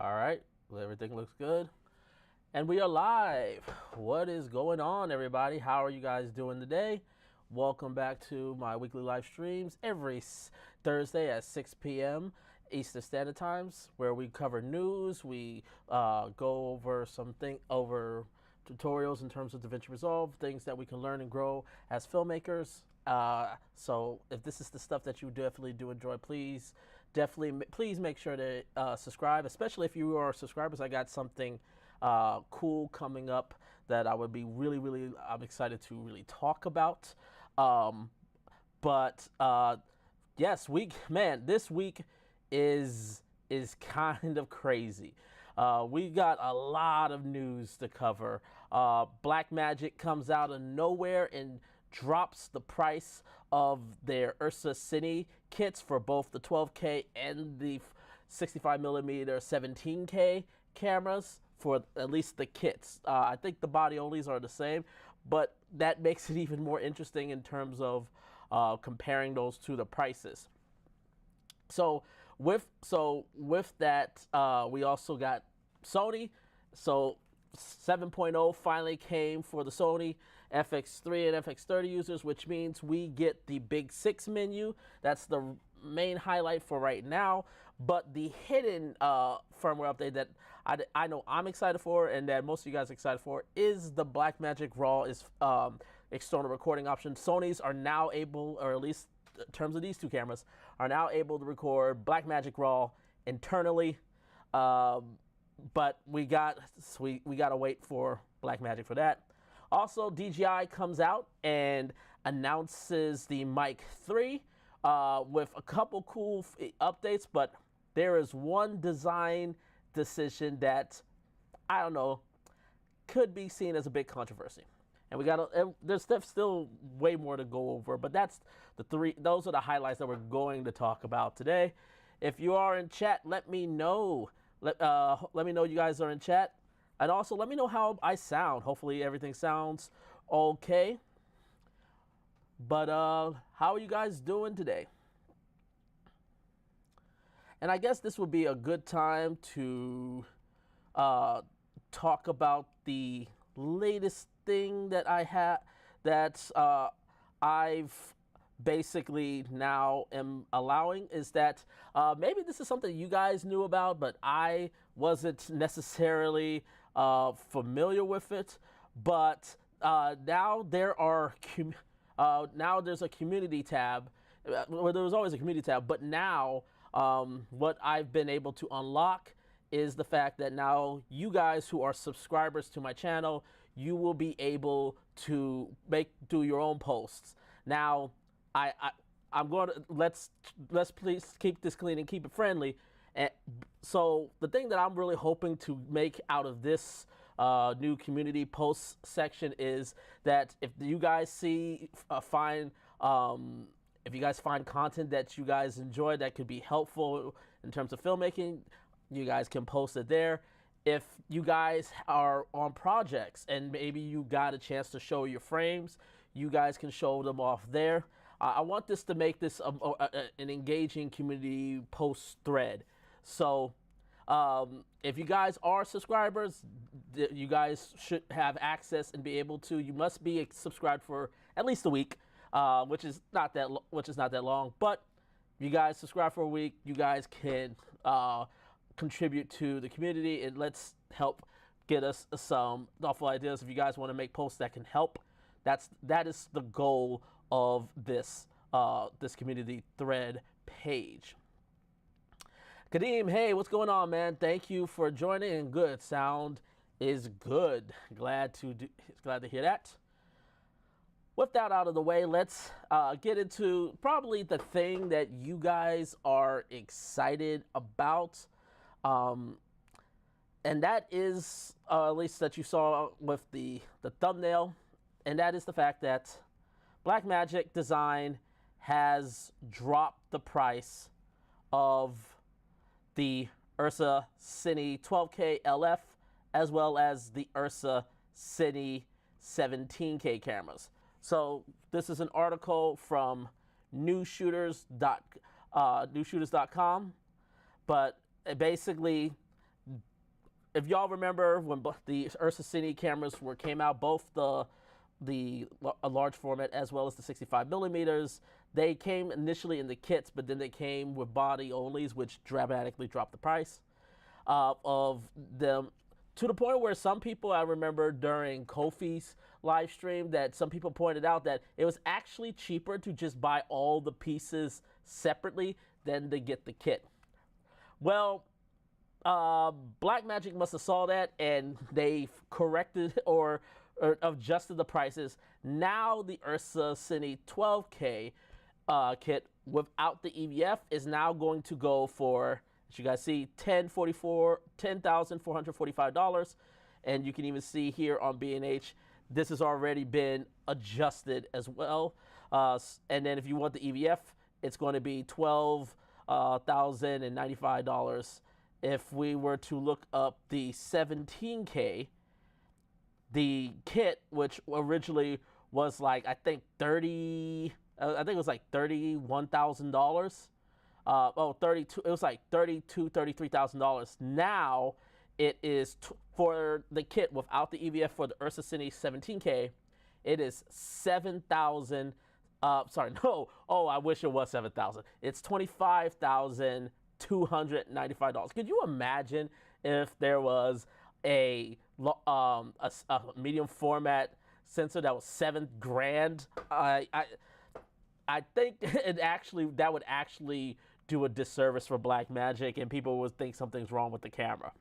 All right, well, everything looks good. And we are live. What is going on, everybody? How are you guys doing today? Welcome back to my weekly live streams every Thursday at 6 p.m. Eastern Standard Times, where we cover news. We go over over tutorials in terms of DaVinci Resolve, things that we can learn and grow as filmmakers. So if this is the stuff that you definitely do enjoy, please make sure to subscribe, especially if you are subscribers. I got something cool coming up that I would be I'm excited to really talk about. Yes, this week is kind of crazy. We got a lot of news to cover. Blackmagic comes out of nowhere and drops the price of their Ursa Cine kits for both the 12K and the 65mm 17K cameras, for at least the kits. I think the body onlys are the same, but that makes it even more interesting in terms of comparing those to the prices. So with that, we also got Sony. So 7.0 finally came for the Sony FX3 and FX30 users, which means we get the BIG6 menu. That's the main highlight for right now. But the hidden firmware update that I know I'm excited for, and that most of you guys are excited for, is the Blackmagic RAW external recording option. Sony's are now able, or at least in terms of these two cameras, are now able to record Blackmagic RAW internally. But we gotta wait for Blackmagic for that. Also, DJI comes out and announces the Mic 3 with a couple cool updates, but there is one design decision that, I don't know, could be seen as a big controversy. And there's still way more to go over, but those are the highlights that we're going to talk about today. If you are in chat, let me know. Let me know you guys are in chat. And also let me know how I sound. Hopefully everything sounds okay. But how are you guys doing today? And I guess this would be a good time to talk about the latest thing that I've basically now am allowing, is that maybe this is something you guys knew about, but I wasn't necessarily familiar with it. But now there's a community tab. Well, there was always a community tab, but now what I've been able to unlock is the fact that now you guys who are subscribers to my channel, you will be able to do your own posts. Now, I'm going to let's please keep this clean and keep it friendly. And so the thing that I'm really hoping to make out of this new community posts section is that if you guys find content that you guys enjoy that could be helpful in terms of filmmaking, you guys can post it there. If you guys are on projects and maybe you got a chance to show your frames, you guys can show them off there. I want this to make this an engaging community post thread. So if you guys are subscribers, you guys should have access and be able to. You must be subscribed for at least a week, which is not that long. But you guys subscribe for a week, you guys can contribute to the community, and let's help get us some thoughtful ideas. If you guys want to make posts that can help, that is the goal of this this community thread page. Kadeem, hey, what's going on, man? Thank you for joining. And good sound is good. Glad to hear that. With that out of the way, let's get into probably the thing that you guys are excited about. And that is, at least that you saw with the thumbnail, and that is the fact that Blackmagic Design has dropped the price of the Ursa Cine 12K LF as well as the Ursa Cine 17K cameras. So this is an article from newshooters.com, but basically if y'all remember when the Ursa Cine cameras came out, both the large format as well as the 65 millimeters, they came initially in the kits, but then they came with body onlys, which dramatically dropped the price of them, to the point where some people, I remember during Kofi's live stream, that some people pointed out that it was actually cheaper to just buy all the pieces separately than to get the kit. Well, Blackmagic must have saw that, and they corrected or adjusted the prices. Now the Ursa Cine 12K kit without the EVF is now going to go for, as you guys see, $10,445. And you can even see here on B&H, this has already been adjusted as well. And then if you want the EVF, it's going to be $12,095. If we were to look up the 17K, the kit, which originally was like, I think it was like $31,000. It was like $33,000. Now it is for the kit without the EVF for the Ursa Cine 17K, it is $7,000. Sorry, no. Oh, I wish it was $7,000. It's $25,295. Could you imagine if there was a medium format sensor that was $7,000? I think that would actually do a disservice for Blackmagic, and people would think something's wrong with the camera.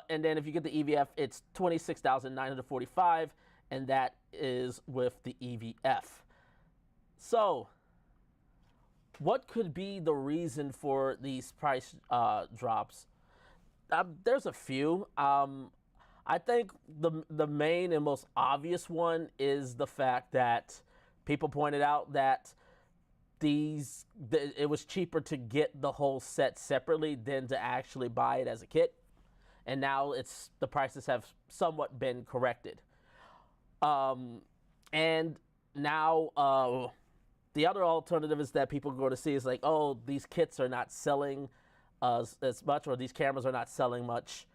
And then if you get the EVF, it's $26,945, and that is with the EVF. So, what could be the reason for these price drops? There's a few. I think the main and most obvious one is the fact that people pointed out that it was cheaper to get the whole set separately than to actually buy it as a kit, and now the prices have somewhat been corrected. And now the other alternative is that people go to see is like, oh, these kits are not selling as much, or these cameras are not selling much,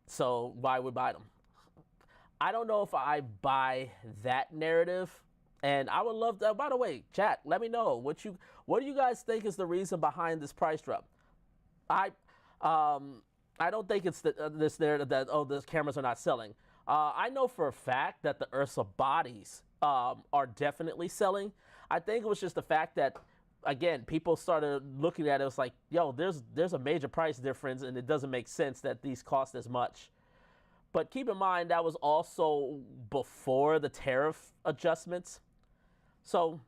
so why would buy them? I don't know if I buy that narrative, and I would love to. By the way, chat, let me know what do you guys think is the reason behind this price drop? I don't think it's this narrative that, oh, these cameras are not selling. I know for a fact that the Ursa bodies are definitely selling. I think it was just the fact that, again, people started looking at it. It was like, yo, there's a major price difference, and it doesn't make sense that these cost as much. But keep in mind, that was also before the tariff adjustments. So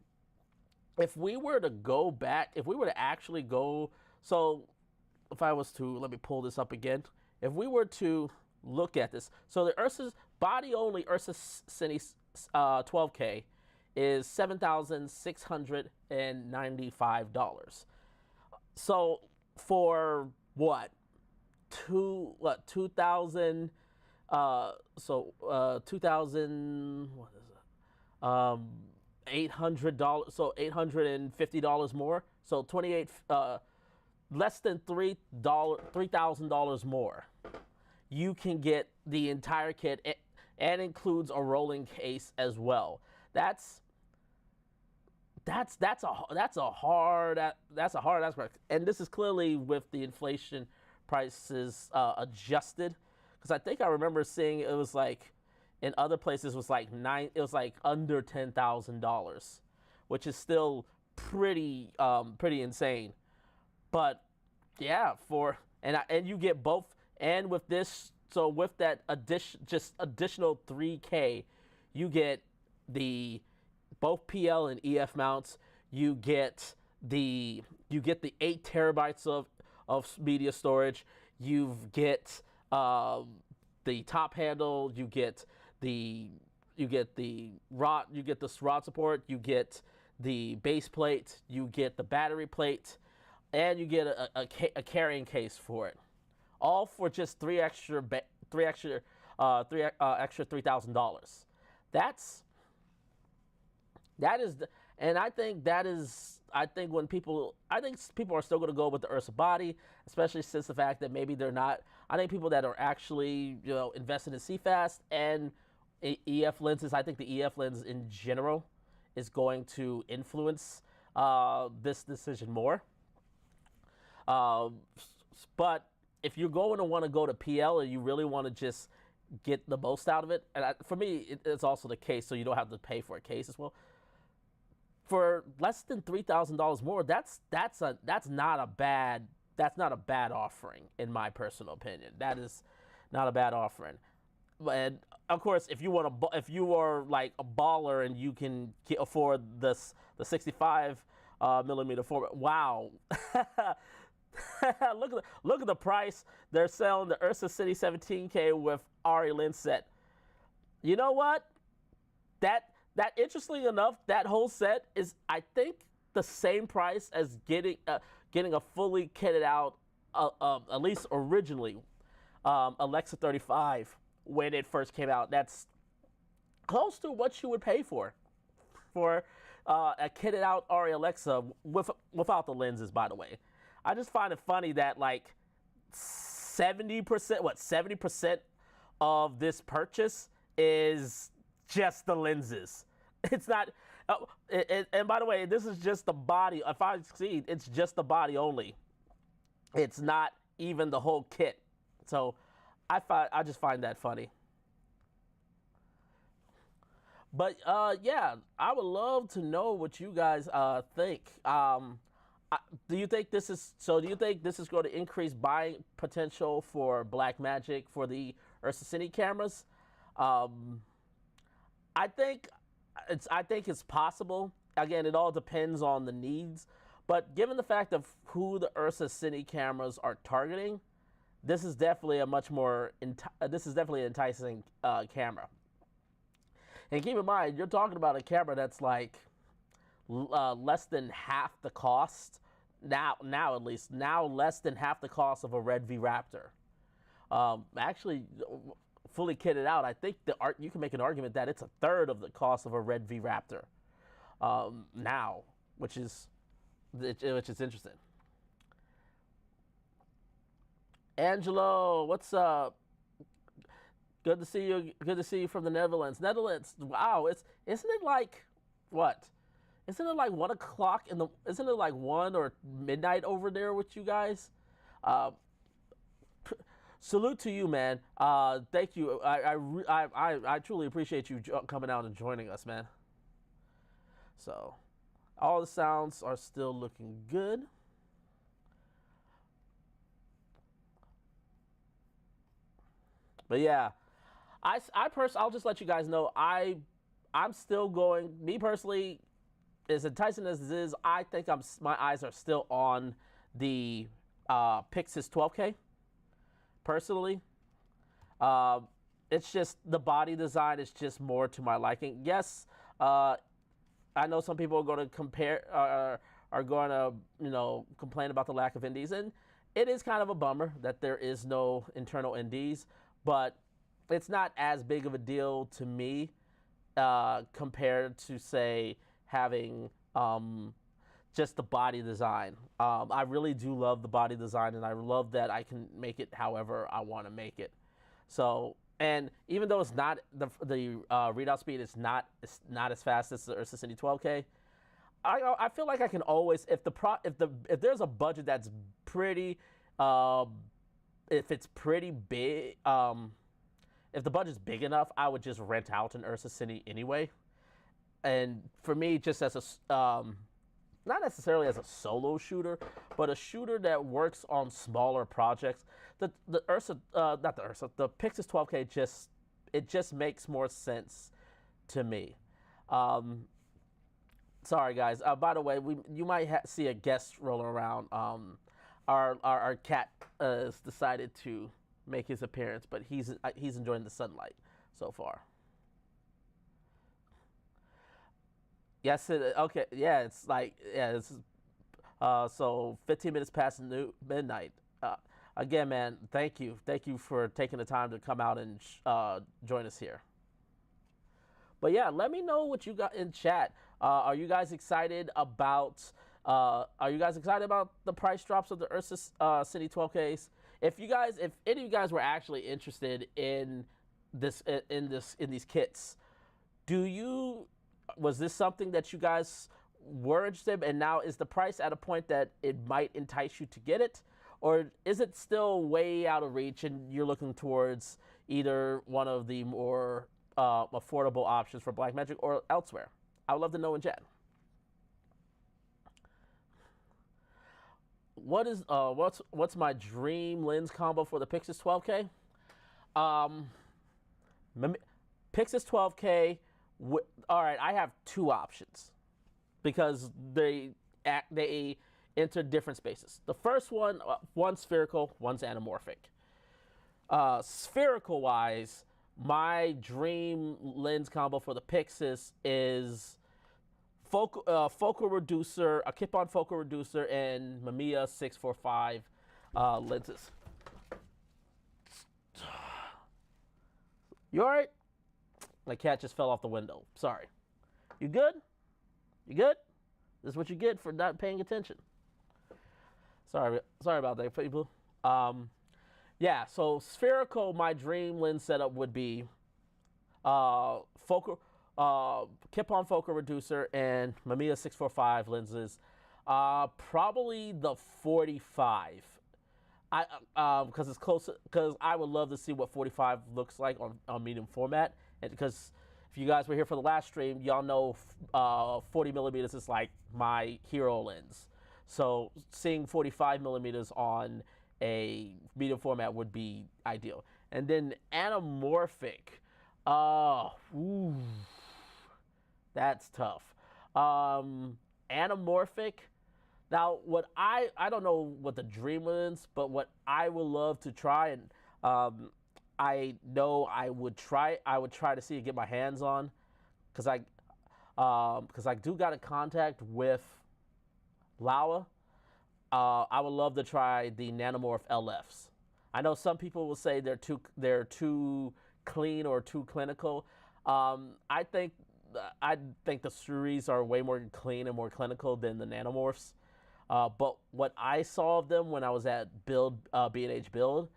if we were to go back, if I was to, let me pull this up again. If we were to look at this, so the Ursa's body only Ursa Cine 12K is $7,695. So for what? 2,000 $2,000, what is it? $800, so $850 more. So less than $3,000 more. You can get the entire kit, and includes a rolling case as well. That's a hard aspect, and this is clearly with the inflation prices adjusted, because I think I remember seeing it was like in other places was like under $10,000, which is still pretty insane. But yeah, and you get both, and with this, so with that additional 3K, you get both PL and EF mounts. You get the 8 terabytes of media storage. You get the top handle. You get the rod. You get the rod support. You get the base plate. You get the battery plate, and you get a carrying case for it. All for just extra $3,000. That is And I think that is, I think people are still going to go with the Ursa body, especially since the fact that maybe they're not. I think people that are actually, invested in CFast and EF lenses, I think the EF lens in general is going to influence this decision more. But if you're going to want to go to PL and you really want to just get the most out of it, and for me, it's also the case, so you don't have to pay for a case as well. For less than $3,000 more, that's not a bad offering in my personal opinion. That is not a bad offering. And of course, if you are like a baller and you can afford the 65 millimeter format, wow. look at the price they're selling the Ursa Cine 17K with ARRI lens set. You know what? That interestingly enough, that whole set is, I think, the same price as getting a fully kitted out, at least originally, Alexa 35 when it first came out. That's close to what you would pay for a kitted out ARRI Alexa without the lenses, by the way. I just find it funny that like 70% of this purchase is just the lenses. It's not, and by the way, this is just the body. If I succeed, it's just the body only. It's not even the whole kit. So I just find that funny. But yeah, I would love to know what you guys think. Do you think this is going to increase buying potential for Blackmagic for the Ursa Cine cameras? I think it's possible. Again, it all depends on the needs. But given the fact of who the Ursa Cine cameras are targeting, this is definitely an enticing camera. And keep in mind, you're talking about a camera that's like less than half the cost now at least less than half the cost of a Red V Raptor. Actually, fully kitted out, I think you can make an argument that it's a third of the cost of a Red V Raptor now, which is interesting. Angelo, what's up? Good to see you. Good to see you from the Netherlands. Wow, isn't it like what? Isn't it like 1 o'clock isn't it like 1 or midnight over there with you guys? Salute to you, man. Thank you. I truly appreciate you coming out and joining us, man. So, all the sounds are still looking good. But yeah, I'll just let you guys know, I'm still going, me personally, as enticing as it is, I think my eyes are still on the Pyxis 12K, personally. It's just, the body design is just more to my liking. Yes, I know some people are going to are going to, complain about the lack of NDs, and it is kind of a bummer that there is no internal NDs, but it's not as big of a deal to me compared to, say, having just the body design. I really do love the body design, and I love that I can make it however I want to make it. So, and even though it's not the readout speed is not as fast as the Ursa Cine 12K, I feel like I can always, if there's a budget that's pretty if it's pretty big, if the budget's big enough, I would just rent out an Ursa Cine anyway. And for me, just as a, not necessarily as a solo shooter, but a shooter that works on smaller projects, the Pyxis 12K just makes more sense to me. Sorry guys. By the way, you might see a guest rolling around. Our cat has decided to make his appearance, but he's enjoying the sunlight so far. Yes, okay, yeah, it's like, yeah, it's so 15 minutes past midnight. Again, man, thank you for taking the time to come out and join us here. But yeah, let me know what you got in chat. Are you guys excited about? The price drops of the Ursa Cine 12Ks? If any of you guys were actually interested in these kits, was this something that you guys were interested in, and now is the price at a point that it might entice you to get it, or is it still way out of reach and you're looking towards either one of the more affordable options for Blackmagic or elsewhere? I would love to know in chat. What's my dream lens combo for the Pyxis 12K? Pyxis 12K. All right, I have two options because they enter different spaces. The first one, one's spherical, one's anamorphic. Spherical wise, my dream lens combo for the Pyxis is focal reducer, a Kip-on focal reducer, and Mamiya 645 lenses. You all right? My cat just fell off the window. Sorry. You good? You good? This is what you get for not paying attention. Sorry about that, people. Yeah, so spherical, my dream lens setup would be focal, Kip-on focal reducer and Mamiya 645 lenses. Probably the 45. Because it's close. Because I would love to see what 45 looks like on medium format, and because if you guys were here for the last stream, y'all know 40 millimeters is like my hero lens. So seeing 45 millimeters on a medium format would be ideal. And then anamorphic. Ooh, that's tough. Anamorphic. Now, what I don't know what the dream is, but what I would love to try, and I know I would try to see and get my hands on, because I do got a contact with Laowa. I would love to try the Nanomorph LFs. I know some people will say they're too clean or too clinical. I think the series are way more clean and more clinical than the Nanomorphs. But what I saw of them when I was at B&H Build,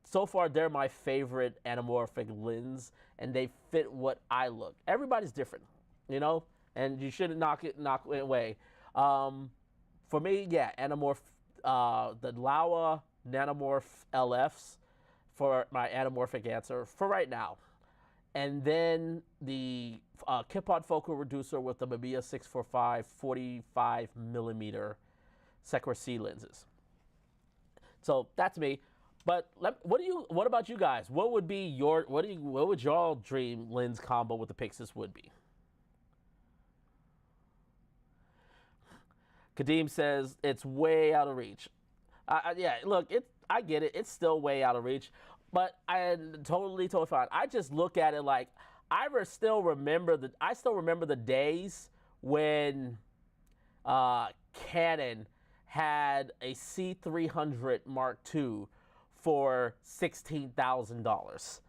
so far they're my favorite anamorphic lens, and they fit what I look. Everybody's different, you know, and you shouldn't knock it away. For me, yeah, anamorph, the Laowa Nanomorph LFs for my anamorphic answer for right now. And then the Kip-on focal reducer with the Mamiya 645 45 millimeter Secra C lenses. So that's me. But what about you guys? What would your dream lens combo with the Pyxis would be? Kadeem says it's way out of reach. Yeah, look, I get it. It's still way out of reach. But I'm totally fine. I just look at it like I still remember the days when Canon had a C300 Mark II for $16,000.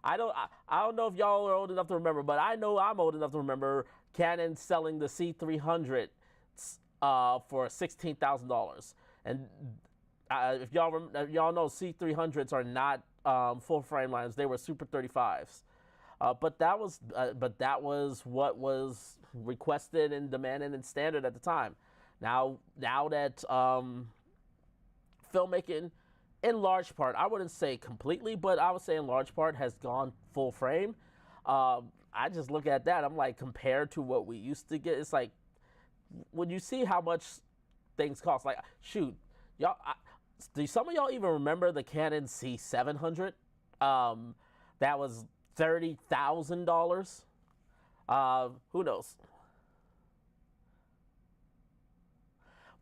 I don't know if y'all are old enough to remember, but I know I'm old enough to remember Canon selling the C300 for $16,000. And if y'all know, C300s are not full frame lines. They were Super 35s. But that was what was requested and demanded and standard at the time. Now that filmmaking, in large part, I wouldn't say completely, but I would say in large part has gone full frame. I just look at that. I'm like, compared to what we used to get, it's like when you see how much things cost. Like, shoot, y'all. Do some of y'all even remember the Canon C700? That was $30,000. Who knows?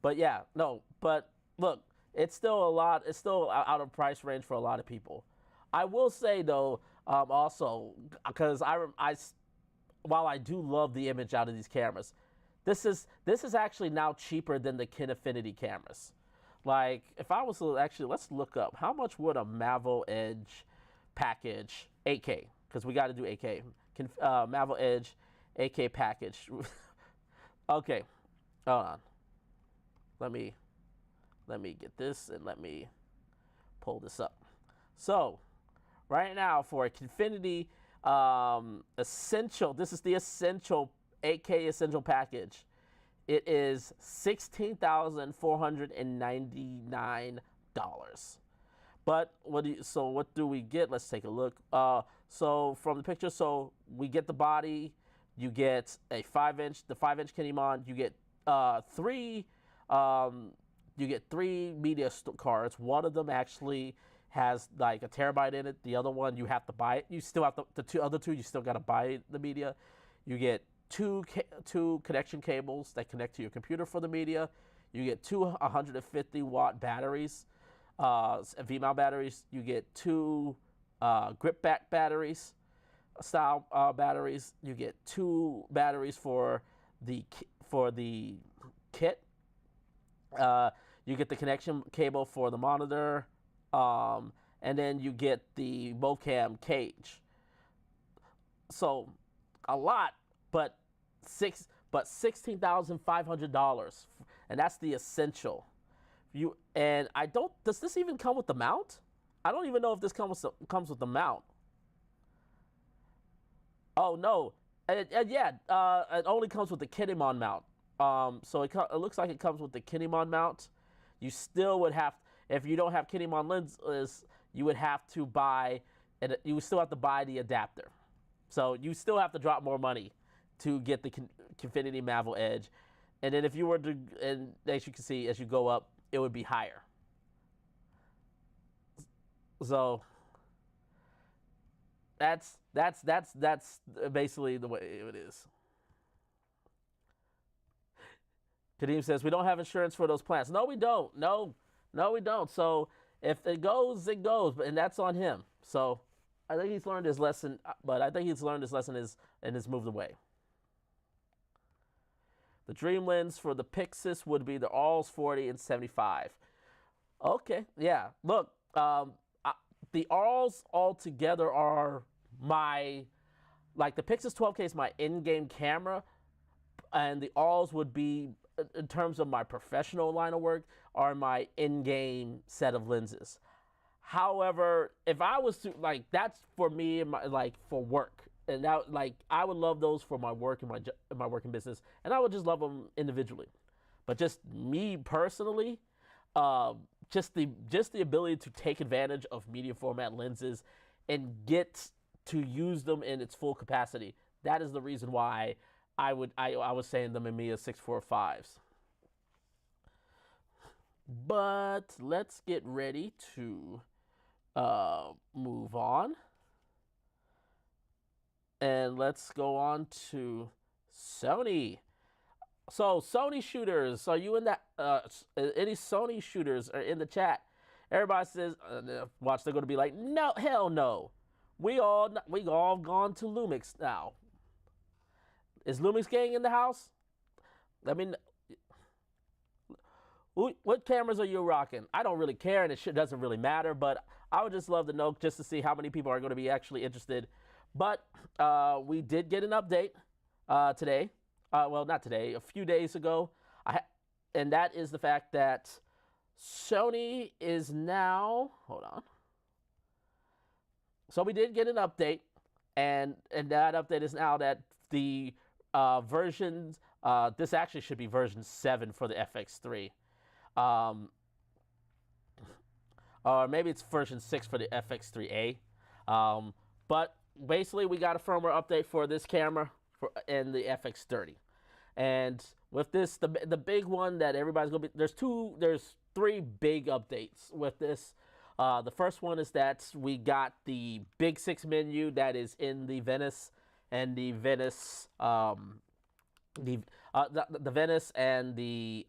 But yeah, no. But look, it's still a lot. It's still out of price range for a lot of people. I will say though, also because while I do love the image out of these cameras, this is actually now cheaper than the Kinefinity cameras. Like, if I was to actually, let's look up, how much would a Mavo Edge package, 8K, because we got to do 8K, Mavo Edge 8K package. Okay, hold on. Let me get this and let me pull this up. So right now for a Infinity Essential, this is the Essential 8K Essential package. It is $16,499. But what do we get? Let's take a look. So from the picture, so we get the body. You get a 5-inch, the 5-inch Kinemon. You get three media cards. One of them actually has like a terabyte in it. The other one you have to buy it. You still have the other two. You still got to buy the media. You get two connection cables that connect to your computer for the media. You get two 150-watt batteries, V-mount batteries. You get two grip back batteries, style batteries. You get two batteries for the kit. You get the connection cable for the monitor, and then you get the mocam cage. So a lot, but $16,500, and that's the Essential. Does this even come with the mount? I don't even know if this comes with the mount. Oh no, yeah, it only comes with the Kinemon mount. So it looks like it comes with the Kinemon mount. You still would have, if you don't have Kinemon lenses, you would have to buy, and you would still have to buy the adapter. So you still have to drop more money to get the Infinity Mavic Edge. And then if you were to, and as you can see, as you go up, it would be higher. So that's basically the way it is. Kadeem says, we don't have insurance for those plants. No, we don't. No, we don't. So if it goes, it goes, and that's on him. So I think he's learned his lesson, but I think he's learned his lesson and has moved away. The dream lens for the Pyxis would be the Alls 40 and 75. Okay, yeah. Look, the Alls altogether are the Pyxis 12K is my in-game camera, and the Alls would be, in terms of my professional line of work, are my in-game set of lenses. However, if I was to, that's for me, for work. And that, I would love those for my work and my working business, and I would just love them individually. But just me personally, just the ability to take advantage of medium format lenses and get to use them in its full capacity. That is the reason why I was saying the Mamiya 645s. But let's get ready to move on. And let's go on to Sony. So Sony shooters, are you in that? Any Sony shooters are in the chat? Everybody says, watch, they're going to be like, no, hell no. We all gone to Lumix now. Is Lumix Gang in the house? I mean, what cameras are you rocking? I don't really care, and it doesn't really matter, but I would just love to know, just to see how many people are going to be actually interested. But we did get an update today. Well, not today, a few days ago. And that is the fact that Sony is now, hold on. So we did get an update, and that update is now that the versions, this actually should be version 7 for the FX3. Or maybe it's version 6 for the FX3A. But basically, we got a firmware update for this camera and the FX30. And with this, the big one that everybody's gonna be, there's 3 big updates with this. The first one is that we got the BIG6 menu that is in the Venice and the Venice, the Venice and the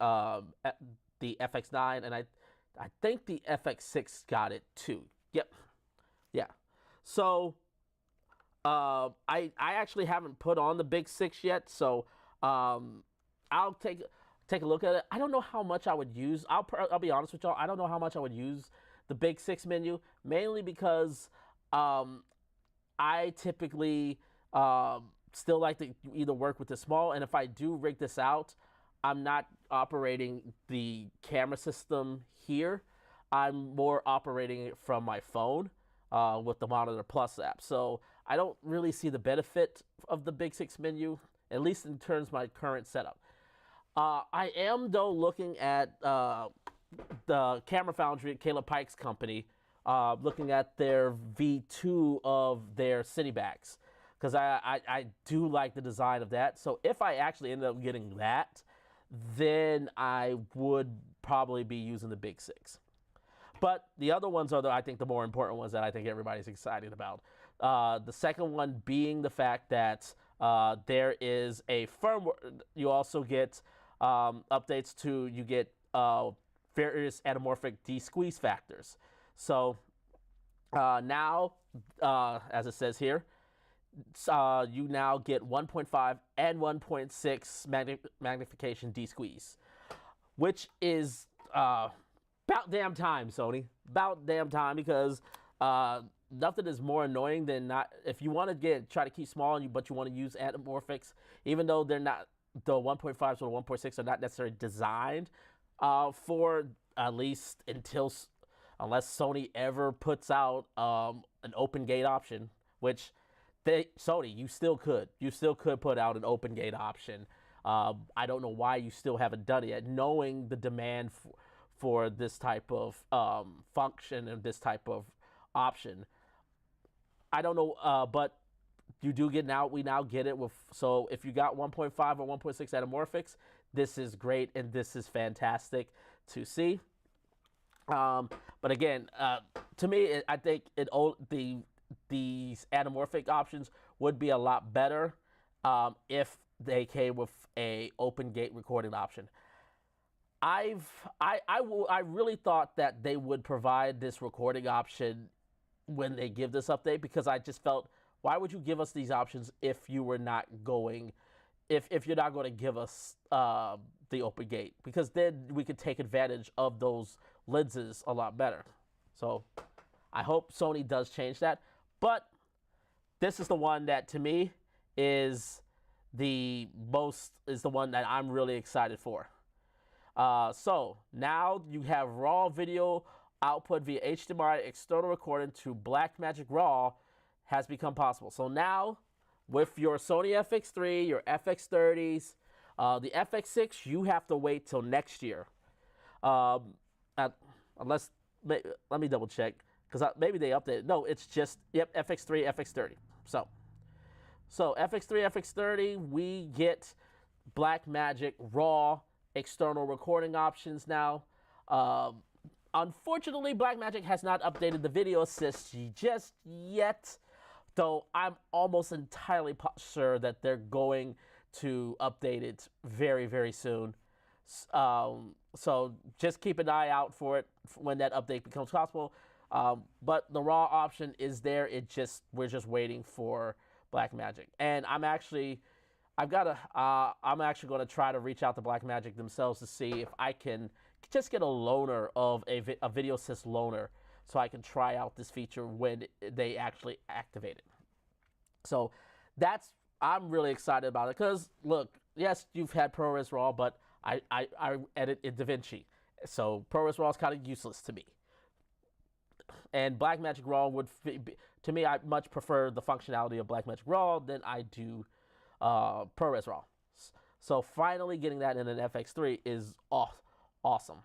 FX9, and I think the FX6 got it too. Yep, yeah. So I actually haven't put on the BIG6 yet, so I'll take a look at it. I don't know how much I would use. I'll be honest with y'all. I don't know how much I would use the BIG6 menu, mainly because I typically still like to either work with the small, and if I do rig this out, I'm not operating the camera system here. I'm more operating it from my phone with the Monitor Plus app. So I don't really see the benefit of the BIG6 menu, at least in terms of my current setup. I am, though, looking at the Camera Foundry at Caleb Pike's company, looking at their V2 of their city bags, because I do like the design of that. So if I actually end up getting that, then I would probably be using the BIG6. But the other ones are, I think, the more important ones that I think everybody's excited about. The second one being the fact that there is a firmware. You also get updates to, you get various anamorphic de-squeeze factors. So now, as it says here, you now get 1.5 and 1.6 magnification de-squeeze, which is about damn time, Sony. About damn time, because nothing is more annoying than not, if you want to try to keep small, but you want to use anamorphics, even though they're not, the 1.5s or the 1.6 are not necessarily designed for, at least unless Sony ever puts out an open gate option, which Sony, you still could put out an open gate option. I don't know why you still haven't done it yet, knowing the demand for this type of function and this type of option. I don't know, but you do get now. We now get it with. So if you got 1.5 or 1.6 anamorphics, this is great and this is fantastic to see. But again, to me, I think these anamorphic options would be a lot better if they came with a open gate recording option. I really thought that they would provide this recording option when they give this update, because I just felt, why would you give us these options if you were not going, if you're not going to give us the open gate? Because then we could take advantage of those lenses a lot better. So I hope Sony does change that. But this is the one that, to me, is the one that I'm really excited for. So now you have raw video output via HDMI external recording to Blackmagic RAW has become possible. So now with your Sony FX3, your FX30s, the FX6, you have to wait till next year. Let me double check, because maybe they updated. No, it's just, yep, FX3, FX30. So FX3, FX30, we get Blackmagic RAW external recording options now. Unfortunately, Blackmagic has not updated the video assist just yet, though I'm almost entirely sure that they're going to update it very, very soon. So just keep an eye out for it when that update becomes possible. But the raw option is there. We're just waiting for Blackmagic, and I'm actually going to try to reach out to Blackmagic themselves to see if I can just get a loaner of a video assist loaner, so I can try out this feature when they actually activate it. So I'm really excited about it, because look, yes, you've had ProRes RAW, but I edit in DaVinci, so ProRes RAW is kind of useless to me. And Blackmagic RAW would, to me, I much prefer the functionality of Blackmagic RAW than I do ProRes RAW. So finally getting that in an FX3 is awesome.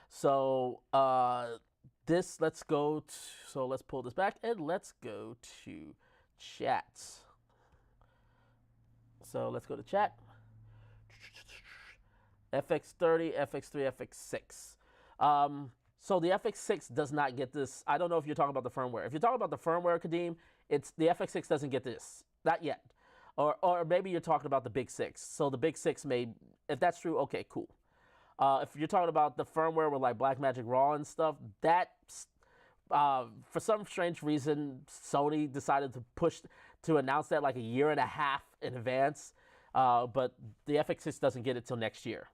So let's pull this back and let's go to chat. So let's go to chat. FX30, FX3, FX6. So the FX6 does not get this. I don't know if you're talking about the firmware. If you're talking about the firmware, Kadeem, the FX6 doesn't get this. Not yet. Or maybe you're talking about the BIG6. So the BIG6 may, if that's true, okay, cool. If you're talking about the firmware with like Blackmagic RAW and stuff, for some strange reason, Sony decided to announce that like a year and a half in advance. But the FX6 doesn't get it till next year.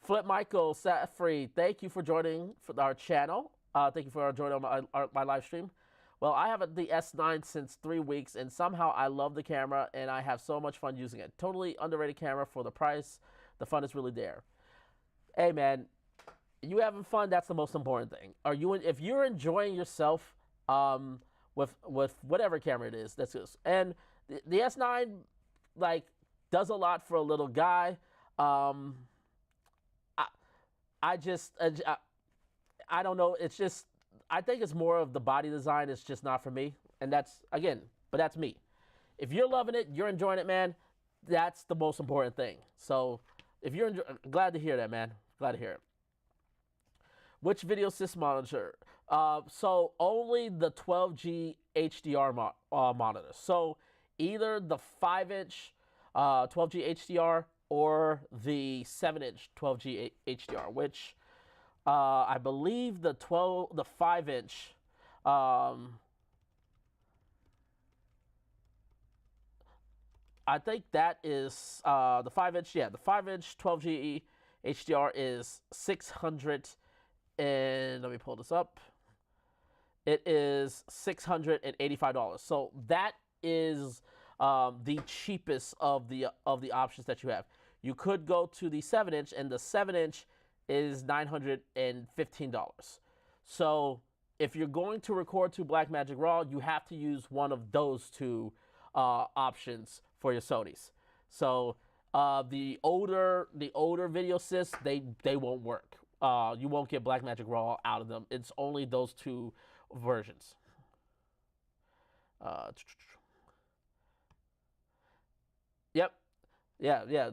Flip Michael Safri, thank you for joining our channel. Thank you for joining my live stream. Well, I have the S9 since 3 weeks, and somehow I love the camera, and I have so much fun using it. Totally underrated camera for the price. The fun is really there. Hey, man, you having fun? That's the most important thing. If you're enjoying yourself with whatever camera it is, that's good. And the S9 like does a lot for a little guy. I don't know. It's just, I think it's more of the body design. It's just not for me. And that's, again, but that's me. If you're loving it, you're enjoying it, man, that's the most important thing. So if you're glad to hear that, man. Glad to hear it. Which video system monitor? So only the 12G HDR monitor. So either the 5-inch 12G HDR or the 7-inch 12G HDR, which I believe the 5-inch I think that is the 5-inch. Yeah, the 5-inch 12G HDR is 600, and let me pull this up. It is $685. So that is the cheapest of the options that you have. You could go to the 7-inch, and the 7-inch is $915. So if you're going to record to Blackmagic Raw, you have to use one of those two options for your Sonys. So the older video sys, they won't work. You won't get Blackmagic Raw out of them. It's only those two versions. Yep. Yeah.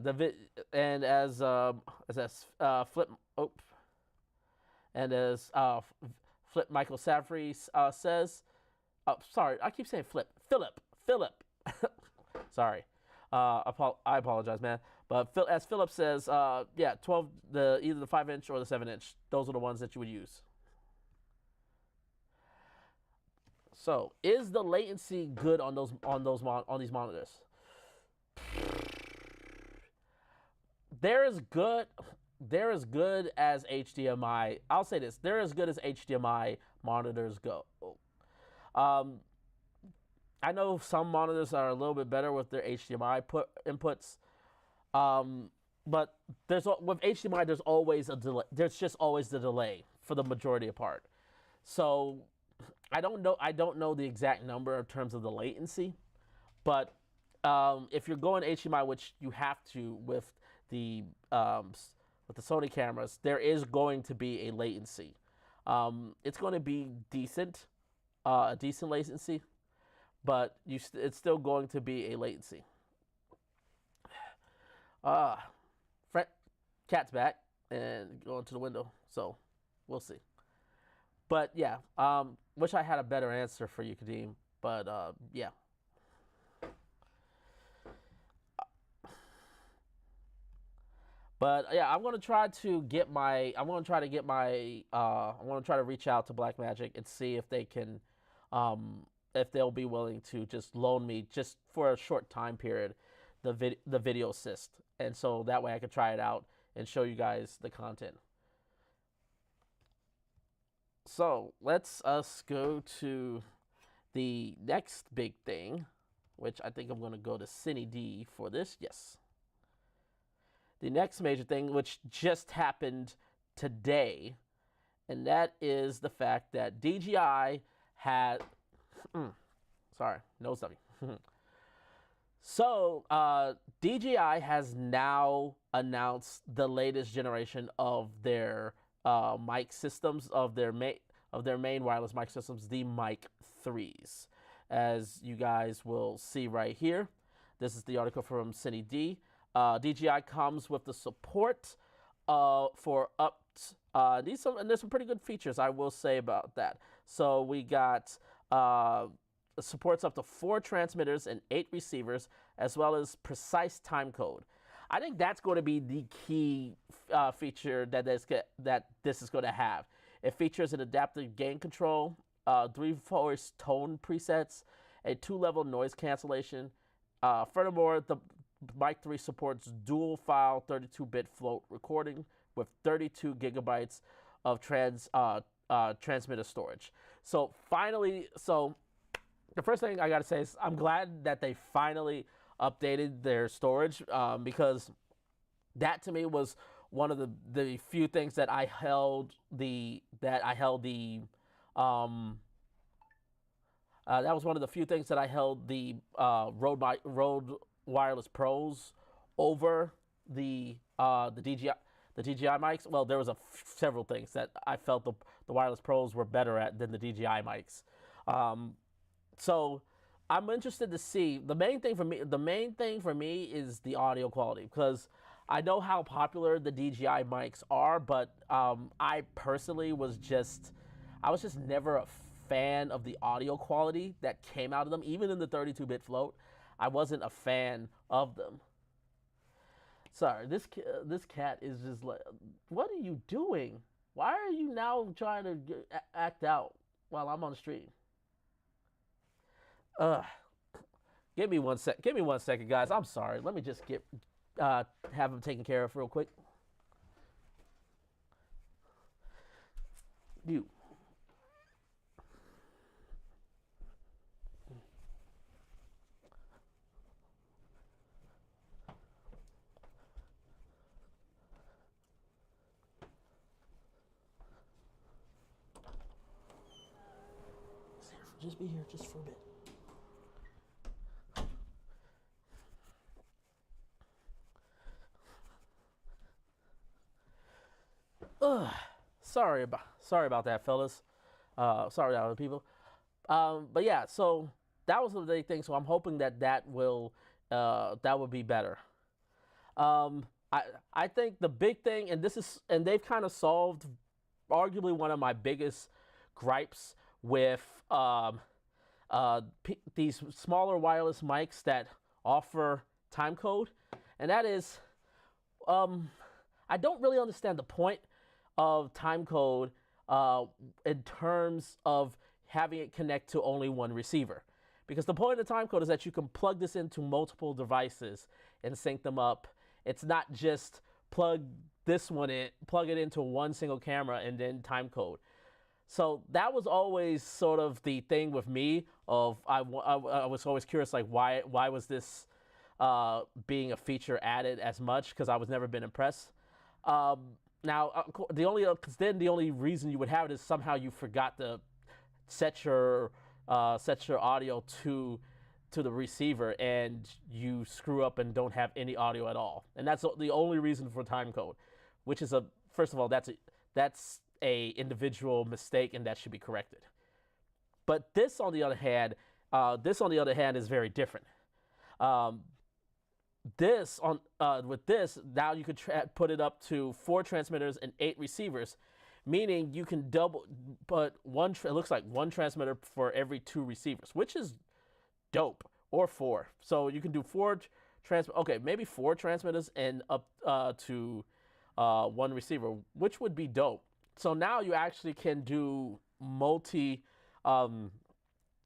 And as Flip and as Flip Michael Savary says, sorry, I keep saying Flip. Philip. Sorry. I apologize, man. But as Philip says, yeah, either the 5-inch or the 7-inch. Those are the ones that you would use. So, is the latency good on these monitors? They're as good as HDMI. I'll say this: they're as good as HDMI monitors go. I know some monitors are a little bit better with their HDMI inputs, but with HDMI there's always a delay. There's just always the delay for the majority of part. So I don't know the exact number in terms of the latency, but if you're going HDMI, which you have to with the Sony cameras, there is going to be a latency. It's going to be decent, a decent latency, but it's still going to be a latency. Cat's back and going to the window, so we'll see. But yeah, wish I had a better answer for you, Kadeem. But yeah. But yeah, I'm gonna try to reach out to Blackmagic and see if they can, if they'll be willing to just loan me just for a short time period, the video assist, and so that way I could try it out and show you guys the content. So let's go to the next big thing, which I think I'm gonna go to Cine D for this. Yes. The next major thing, which just happened today, and that is the fact that DJI had, sorry, nose stuffing. So DJI has now announced the latest generation of their mic systems, of their main wireless mic systems, the MIC3s, as you guys will see right here. This is the article from Cine D. DJI comes with the support for there's some pretty good features, I will say, about that. So we got supports up to 4 transmitters and 8 receivers, as well as precise time code. I think that's going to be the key feature that this is going to have. It features an adaptive gain control, 3 voice tone presets, a 2-level noise cancellation. Furthermore, the Mic3 supports dual file 32-bit float recording with 32 gigabytes of transmitter storage. So finally, so the first thing I gotta say is I'm glad that they finally updated their storage, because that to me was one of the few things that I held that was one of the few things that I held the Rode Wireless Pros over the DJI mics. Well, there was several things that I felt the Wireless Pros were better at than the DJI mics. So I'm interested to see. The main thing for me is the audio quality, because I know how popular the DJI mics are, but I personally was just never a fan of the audio quality that came out of them. Even in the 32-bit float, I wasn't a fan of them. Sorry, this cat is just like, what are you doing? Why are you now trying to act out while I'm on the stream? Give me one second, guys. I'm sorry. Let me just have him taken care of real quick. You. Just be here just for a bit. Sorry about that, fellas. Sorry, other people. But yeah, so that was the big thing. So I'm hoping that will be better. I think the big thing, and they've kind of solved arguably one of my biggest gripes with these smaller wireless mics that offer timecode, and that is, I don't really understand the point of timecode in terms of having it connect to only one receiver. Because the point of the timecode is that you can plug this into multiple devices and sync them up. It's not just plug it into one single camera and then timecode. So that was always sort of the thing with me. I was always curious, like, why was this being a feature added as much? Because I was never been impressed. Now, the only reason you would have it is somehow you forgot to set your audio to the receiver, and you screw up and don't have any audio at all. And that's the only reason for timecode, which is first of all, that's a individual mistake, and that should be corrected. But this, on the other hand, is very different. With this, now you could put it up to 4 transmitters and 8 receivers, meaning you can put it looks like one transmitter for every 2 receivers, which is dope, or 4. So you can do 4 maybe 4 transmitters and up to 1 receiver, which would be dope. So now you actually can do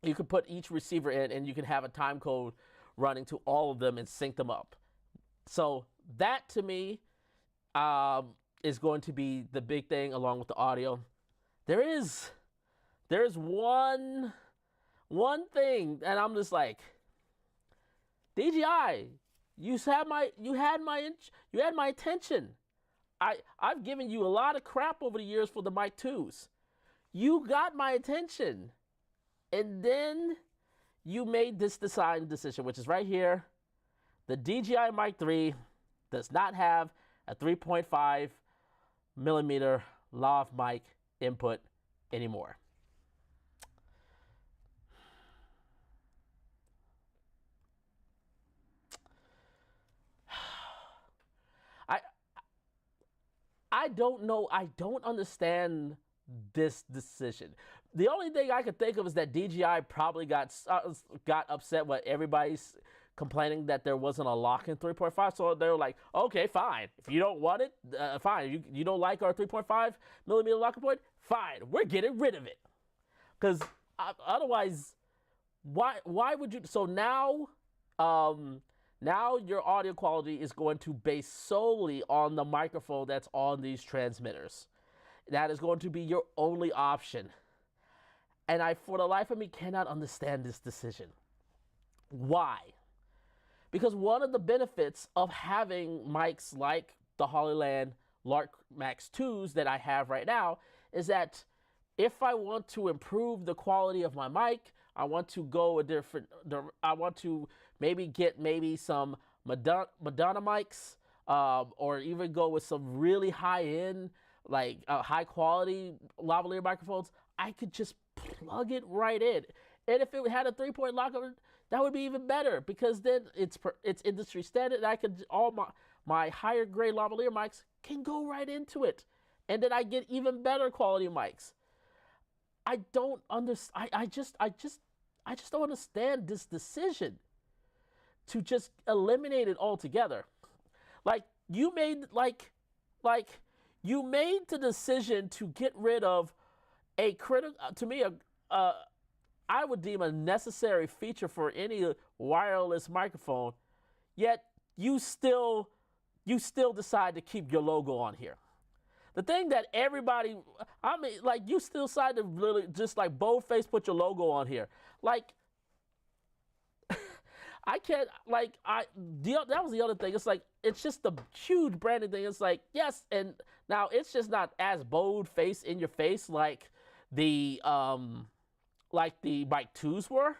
you can put each receiver in, and you can have a time code running to all of them and sync them up. So that, to me, is going to be the big thing, along with the audio. There's one thing, and I'm just like, DJI, you had my attention. I've given you a lot of crap over the years for the Mic 2s. You got my attention. And then you made this design decision, which is right here. The DJI Mic 3 does not have a 3.5 millimeter lav mic input anymore. I don't know. I don't understand this decision. The only thing I could think of is that DJI probably got upset when everybody's complaining that there wasn't a lock-in 3.5. So they were like, okay, fine. If you don't want it, fine. You don't like our 3.5 millimeter lock-in point? Fine. We're getting rid of it. Because otherwise, why would you? So now, now your audio quality is going to base solely on the microphone that's on these transmitters. That is going to be your only option. And I, for the life of me, cannot understand this decision. Why? Because one of the benefits of having mics like the Hollyland Lark Max 2s that I have right now is that if I want to improve the quality of my mic, I want to go a different, I want to maybe get some Madonna mics, or even go with some really high-end, like high quality lavalier microphones, I could just plug it right in. And if it had a 3-point lockup, that would be even better, because then it's industry standard, and I could, all my higher grade lavalier mics can go right into it, and then I get even better quality mics. I don't understand. I just don't understand this decision to just eliminate it altogether. Like you made the decision to get rid of a critical, to me, I would deem a necessary feature for any wireless microphone, yet you still decide to keep your logo on here. The thing that everybody, I mean, like, you still decide to really just like boldface put your logo on here. Like, I can't, like, that was the other thing. It's like, it's just the huge branding thing. It's like, yes, and now it's just not as bold-face in your face like the Mic 2s were.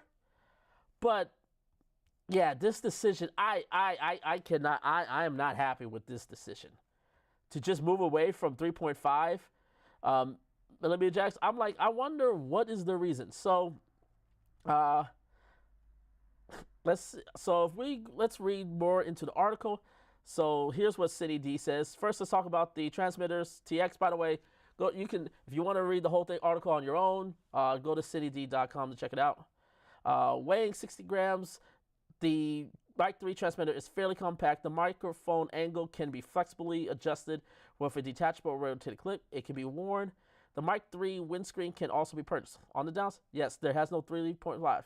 But yeah, this decision, I am not happy with this decision. To just move away from 3.5 millimeter jacks, I'm like, I wonder what is the reason. So, let's read more into the article. So here's what City D says. First, let's talk about the transmitters. TX, by the way, if you want to read the whole article on your own, go to cityd.com to check it out. Weighing 60 grams, the Mic 3 transmitter is fairly compact. The microphone angle can be flexibly adjusted with a detachable rotated clip. It can be worn. The Mic 3 windscreen can also be purchased. On the downs, yes, there has no 3.5.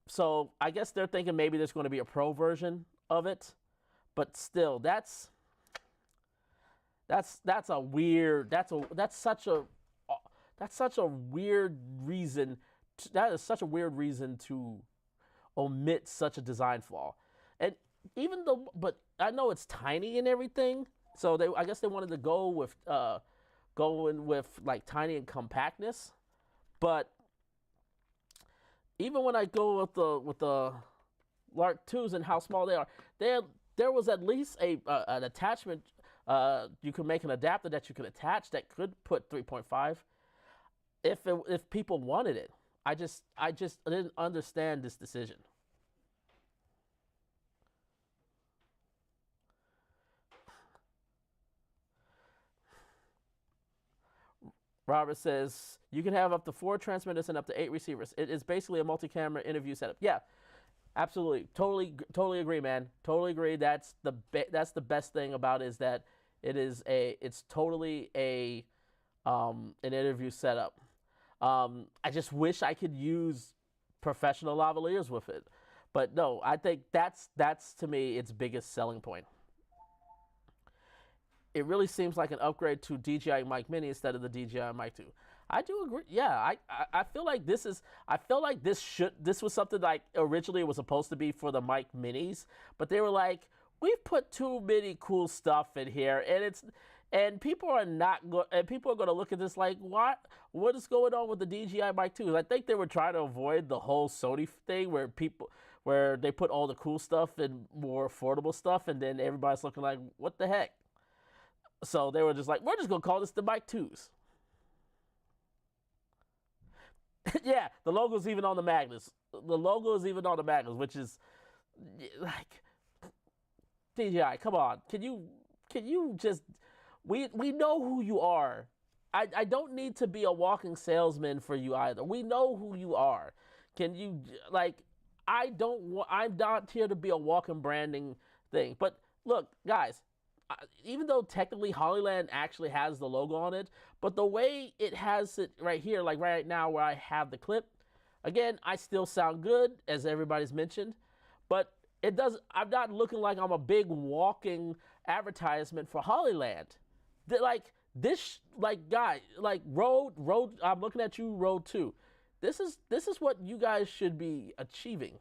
So I guess they're thinking maybe there's going to be a pro version of it, but still, that's such a weird reason. That is such a weird reason to omit such a design flaw. And even though, but I know it's tiny and everything, so I guess they wanted to go with like tiny and compactness. But even when I go with the Lark 2s and how small they are, there was at least an attachment. You could make an adapter that you could attach that could put 3.5 if people wanted it. I just didn't understand this decision. Robert says, you can have up to 4 transmitters and up to 8 receivers. It is basically a multi-camera interview setup. Yeah, absolutely. Totally agree, man. Totally agree. That's the best thing about it, is that it's totally an interview setup. I just wish I could use professional lavaliers with it. But no, I think that's to me its biggest selling point. It really seems like an upgrade to DJI Mic Mini instead of the DJI Mic 2. I do agree. Yeah, I feel like this was something like originally it was supposed to be for the Mic Minis, but they were like, we've put too many cool stuff in here, and people are going to look at this like, what is going on with the DJI Mic 2? I think they were trying to avoid the whole Sony thing where they put all the cool stuff and more affordable stuff, and then everybody's looking like, what the heck? So they were just like, we're just going to call this the Mic 2s. Yeah, the logo's even on the magnets. The logo is even on the magnets, which is like, DJI, come on. Can you just, we know who you are. I don't need to be a walking salesman for you either. We know who you are. Can you, like, I'm not here to be a walking branding thing. But look, guys, even though technically Hollyland actually has the logo on it, but the way it has it right here, like right now where I have the clip, again, I still sound good, as everybody's mentioned, but I'm not looking like I'm a big walking advertisement for Hollyland. This like guy, like Road, I'm looking at you, Road 2. This is what you guys should be achieving.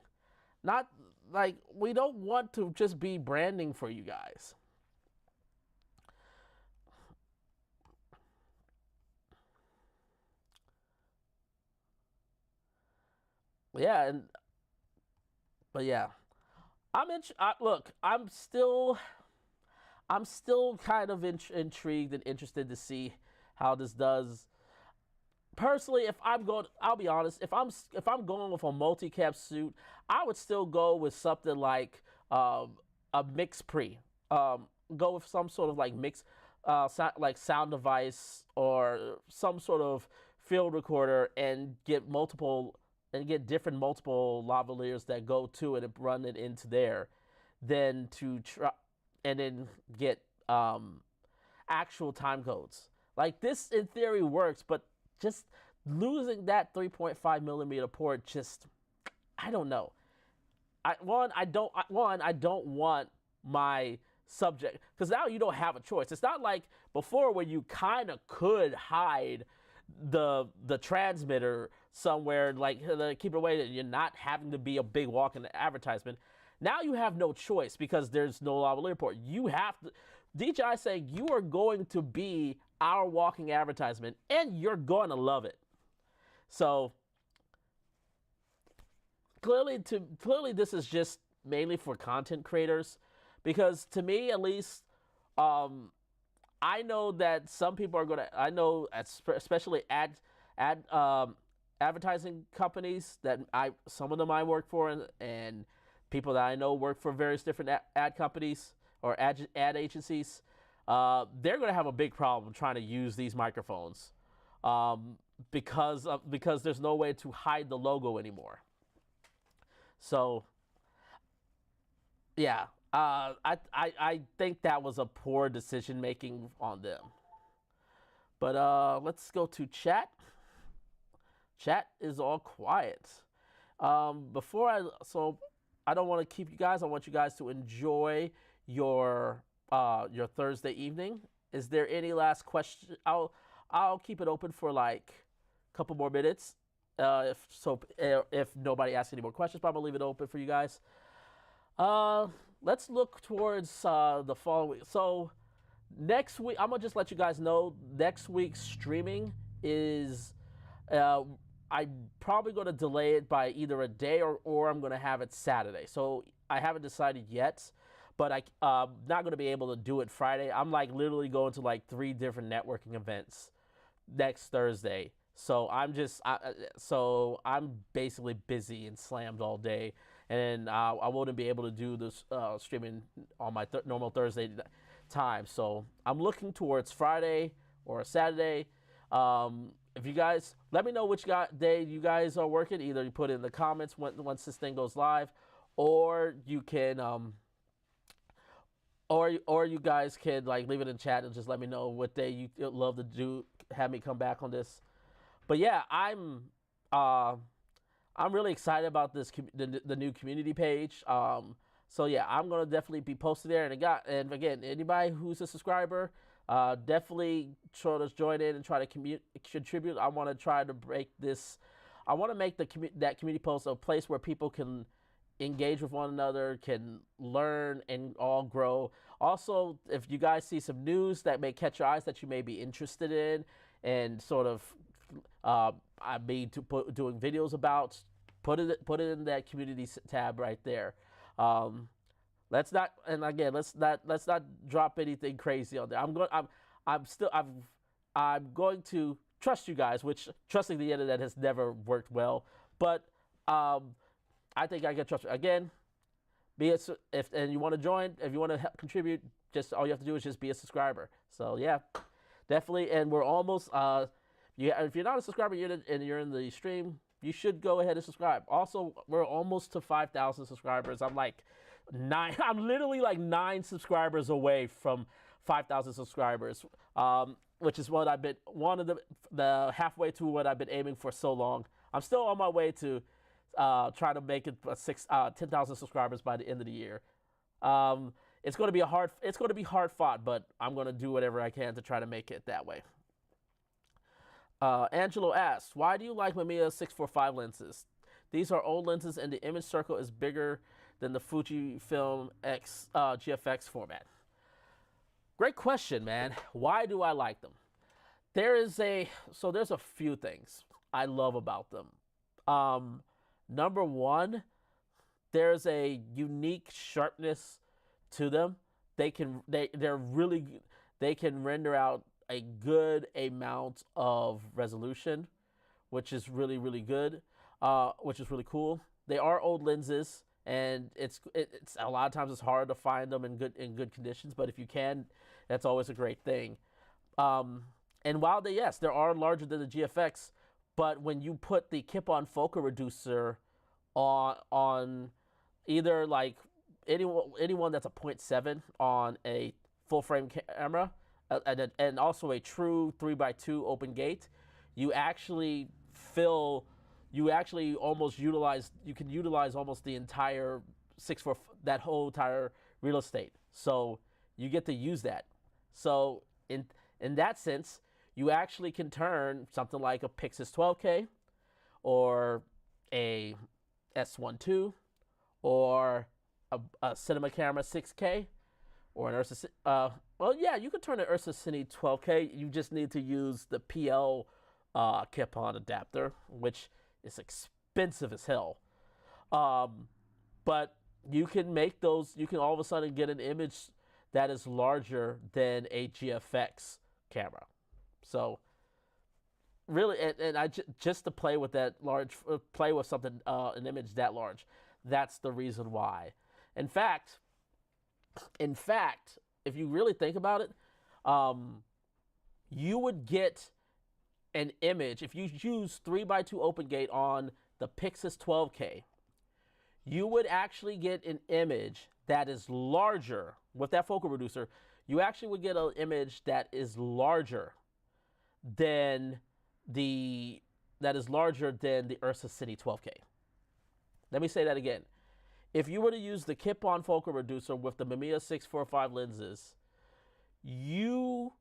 Not like we don't want to just be branding for you guys. Yeah, but yeah, look, I'm still kind of intrigued and interested to see how this does. Personally, if I'm going, I'll be honest. If I'm going with a multi-cap suit, I would still go with something like a mix pre. Go with some sort of like mix, like sound device or some sort of field recorder, and get different multiple lavaliers that go to it and run it into there, then to try and then get actual time codes. Like this in theory works, but just losing that 3.5 millimeter port, just I don't know. I don't want my subject, because now you don't have a choice. It's not like before where you kind of could hide the transmitter somewhere, like keep it away, that you're not having to be a big walk-in advertisement. Now you have no choice because there's no lavalier port. You have to. DJI saying you are going to be our walking advertisement, and you're going to love it. So clearly this is just mainly for content creators, because to me at least, I know that some people are gonna. I know especially advertising companies that some of them I work for, and people that I know work for various different ad companies or ad agencies. They're going to have a big problem trying to use these microphones, because there's no way to hide the logo anymore. So yeah, I think that was a poor decision making on them. But let's go to chat. Chat is all quiet. So I don't want to keep you guys. I want you guys to enjoy your Thursday evening. Is there any last question? I'll keep it open for like a couple more minutes. If nobody asks any more questions, but I'm gonna leave it open for you guys. Let's look towards the following week. So next week, I'm gonna just let you guys know. Next week's streaming is, I'm probably gonna delay it by either a day or I'm gonna have it Saturday. So I haven't decided yet, but I'm not gonna be able to do it Friday. I'm like literally going to like 3 different networking events next Thursday. So I'm basically busy and slammed all day, and I wouldn't be able to do this streaming on my normal Thursday time. So I'm looking towards Friday or Saturday. If you guys let me know which day you guys are working, either you put it in the comments once this thing goes live, or you can or you guys can like leave it in chat and just let me know what day you'd love to have me come back on this. But yeah, I'm really excited about this the new community page. So yeah, I'm gonna definitely be posted there. And again, anybody who's a subscriber, definitely try to join in and try to contribute. I want to try to break this. I want to make that community post a place where people can engage with one another, can learn, and all grow. Also, if you guys see some news that may catch your eyes that you may be interested in, and sort of I mean doing videos about, put it in that community tab right there. Let's not drop anything crazy on there. I'm going to trust you guys, which trusting the internet has never worked well, but I think I can trust you. Again, if you want to join, if you want to contribute, just all you have to do is just be a subscriber. So yeah, definitely. And we're almost if you're not a subscriber and you're in the stream, you should go ahead and subscribe. Also, we're almost to 5,000 subscribers. I'm literally like 9 subscribers away from 5,000 subscribers, which is what I've been the halfway to what I've been aiming for so long. I'm still on my way to try to make it 10,000 subscribers by the end of the year. it's going to be hard fought, but I'm going to do whatever I can to try to make it that way. Angelo asks, why do you like Mamiya 645 lenses? These are old lenses and the image circle is bigger than the Fujifilm X GFX format. Great question, man. Why do I like them? There's a few things I love about them. Number one, there's a unique sharpness to them. They can render out a good amount of resolution, which is really good, which is really cool. They are old lenses, and it's a lot of times it's hard to find them in good conditions, but if you can, that's always a great thing. And while they are larger than the GFX, but when you put the Kip-on focal reducer on either like anyone that's a 0.7 on a full frame camera, and also a true 3x2 open gate, you can utilize almost the entire that whole entire real estate. So you get to use that. So in that sense, you actually can turn something like a Pyxis 12K or a S12 or a cinema camera 6K or an Ursa. You could turn an Ursa Cine 12K. You just need to use the PL Kip-on adapter, which is expensive as hell. But you can make those. You can all of a sudden get an image that is larger than a GFX camera. So really, and just to play with that play with something, an image that large, that's the reason why. In fact, if you really think about it, you would get an image if you use 3x2 open gate on the Pyxis 12K. You would actually get an image that is larger with that focal reducer. You actually would get an image that is larger than the Ursa Cine 12K. Let me say that again. If you were to use the Kip-on focal reducer with the Mamiya 645 lenses, you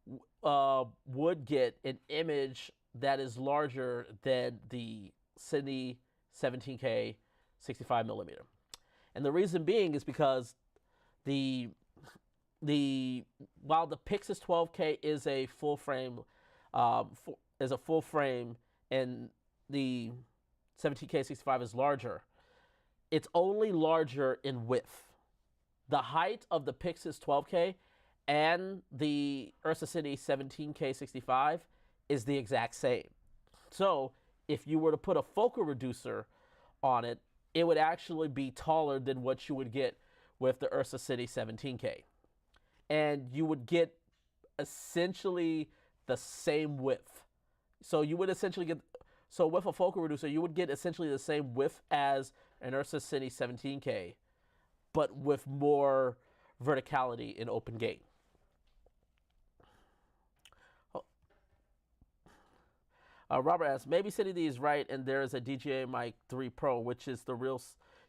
would get an image that is larger than the Cine 17K 65mm. And the reason being is because while the Pyxis 12K is a full frame, and the 17K 65 is larger, it's only larger in width. The height of the Pyxis 12K and the Ursa Cine 17K 65 is the exact same. So if you were to put a focal reducer on it, it would actually be taller than what you would get with the Ursa Cine 17K. And you would get essentially the same width. So you would essentially get, so with a focal reducer, you would get essentially the same width as an Ursa Cine 17K, but with more verticality in open gate. Robert asks, maybe City D is right, and there is a DJI Mic 3 Pro, which is the real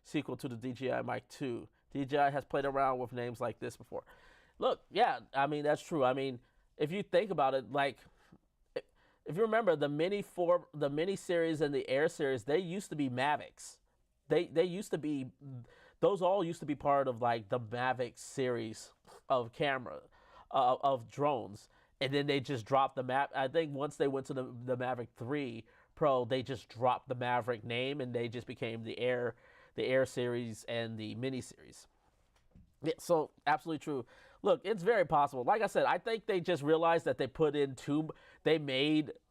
sequel to the DJI Mic 2. DJI has played around with names like this before. Look, yeah, I mean, that's true. I mean, if you think about it, like, if you remember the mini series and the Air series, they used to be Mavics. They used to be, those all used to be part of like the Mavic series of camera, of drones. And then they just dropped the I think once they went to the Mavic 3 Pro, they just dropped the Maverick name and they just became the Air series and the mini series. Yeah, so absolutely true. Look, it's very possible. Like I said, I think they just realized that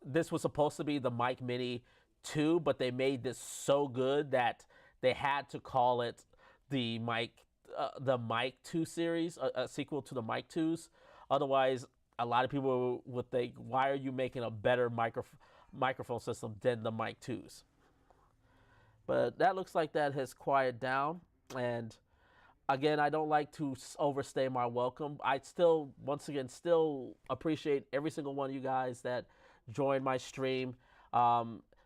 this was supposed to be the Mic Mini 2, but they made this so good that they had to call it the Mic 2 series, a sequel to the Mic 2s. Otherwise, a lot of people would think, why are you making a better microphone system than the Mic 2s? But that looks like that has quieted down. And again, I don't like to overstay my welcome. I still appreciate every single one of you guys that join my stream.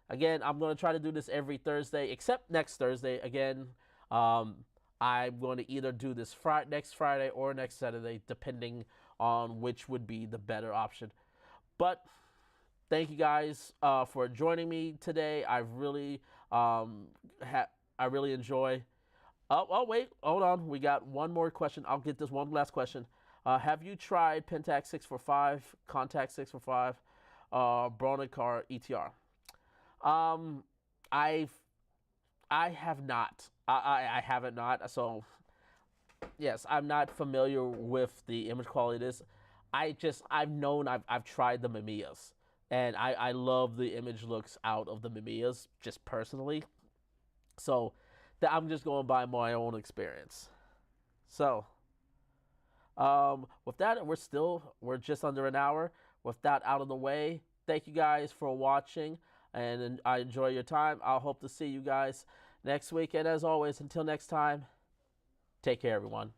Again, I'm going to try to do this every Thursday, except next Thursday. Again, I'm going to either do this next Friday or next Saturday, depending on which would be the better option. But thank you guys for joining me today. I really enjoy. Wait, hold on. We got one more question. I'll get this one last question. Have you tried Pentax 645, Contact 645, Bronica ETR? I have not. I haven't not. So yes, I'm not familiar with the image quality of this. I've tried the Mamiyas, and I love the image looks out of the Mamiyas just personally. So I'm just going by my own experience. So with that, we're just under an hour. With that out of the way, thank you guys for watching, and I enjoy your time. I'll hope to see you guys next week. And as always, until next time, take care, everyone.